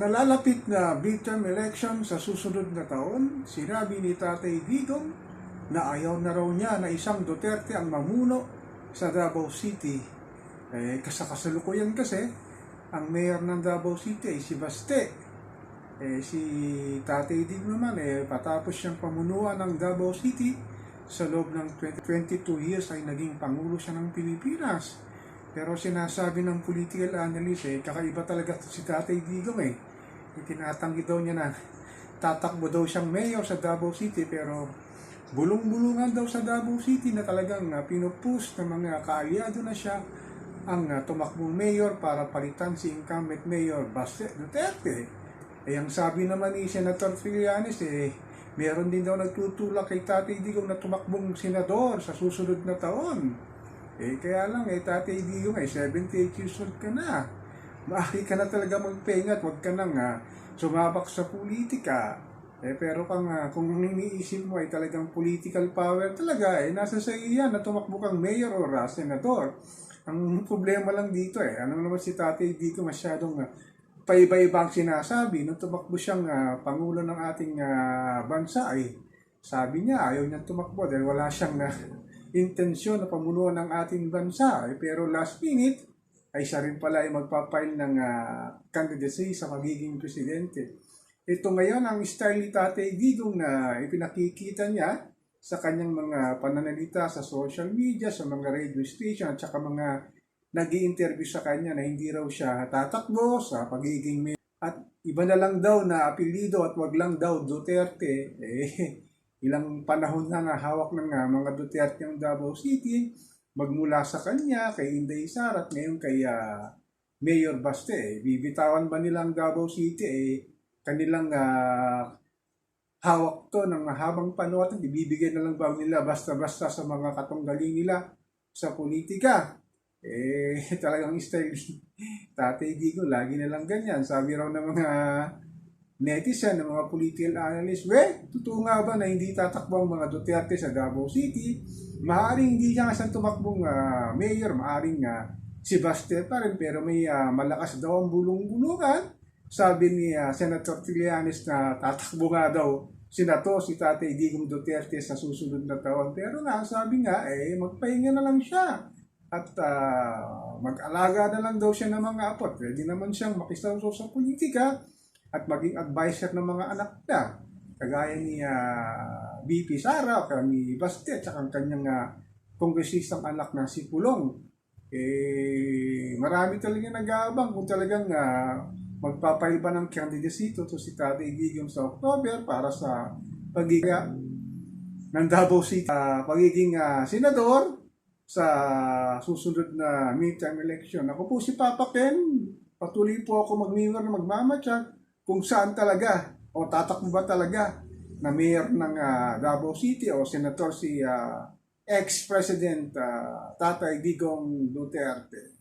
Nalalapit na midterm election sa susunod na taon, sinabi ni Tatay Digong na ayaw na raw niya na isang Duterte ang mamuno sa Davao City. Kasalukuyan kasi, ang mayor ng Davao City ay si Baste. Si Tatay Digong naman, patapos siyang pamunuan ng Davao City, sa loob ng 22 years ay naging Pangulo siya ng Pilipinas. Pero sinasabi ng political analyst, kakaiba talaga si Tatay Digong Tinatanggi daw niya na tatakbo daw siyang mayor sa Davao City, pero bulong-bulungan daw sa Davao City na talagang pinupush ng mga kaalyado na siya ang tumakbong mayor para palitan si incumbent mayor Baste Duterte. Ang sabi naman ni Senator Trillanes, meron din daw nagtutulak kay Tatay Digong na tumakbong senador sa susunod na taon. Kaya lang, Tatay Digong, 78 years old ka na. Maaari ka na talaga magpahinga at huwag ka nang sumabak sa politika. Pero kung iniisip mo ay talagang political power talaga, nasa sa iyo yan na tumakbo kang mayor o senador. Ang problema lang dito ano naman si Tatay Digong masyadong paiba-ibang sinasabi. Nung tumakbo siyang Pangulo ng ating bansa sabi niya ayaw niyang tumakbo dahil wala siyang intensyon na pamunuan ng ating bansa. Pero last minute, ay siya rin pala ay magpapile ng candidacy sa magiging presidente. Ito ngayon ang style ni Tatay Digong na ipinakikita niya sa kanyang mga pananalita sa social media, sa mga radio station at saka mga nag-i-interview sa kanya na hindi raw siya tatakbo sa pagiging mayor. At iba na lang daw na apelido at wag lang daw Duterte. Ilang panahon na hawak ng mga Duterte ang Davao City. Magmula sa kanya, kay Inday Sara at ngayon kay Mayor Baste. Bibitawan ba nilang Davao City? Kanilang hawak to ng mahabang panahon at ibibigay na lang ba nila basta-basta sa mga katunggali nila sa politika? Talagang style Tatay Digong, lagi na lang ganyan. Sabi raw ng mga netizen, ng mga political analyst, totoo nga ba na hindi tatakbo ang mga Duterte sa Davao City? Maaring hindi siya kasi tumakbong mayor, maaring si Baste pa rin, pero may malakas daw ang bulong-bulungan. Sabi ni Senator Trillanes na tatakbo nga daw si Tatay Digong Duterte sa susunod na taon. Pero sabi nga, magpahinga na lang siya. At mag-alaga na lang daw siya ng mga apo. Pwede naman siyang makisawsaw sa politika at maging advisor ng mga anak niya. Kagaya ni VP Sara, o ni Baste, at saka ang kanyang kongresistang anak na si Pulong. Marami talaga nag-aabang kung talagang magpapail ba ng candidacy to si Tatay Digong sa October para sa pagiging ng Davao City, pagiging senador sa susunod na midterm election. Ako po si Papa Ken, patuloy po ako mag-mayor na magmamatsyag kung saan talaga o tatakbo ba talaga na mayor ng Davao City o senator si ex-president Tatay Digong Duterte.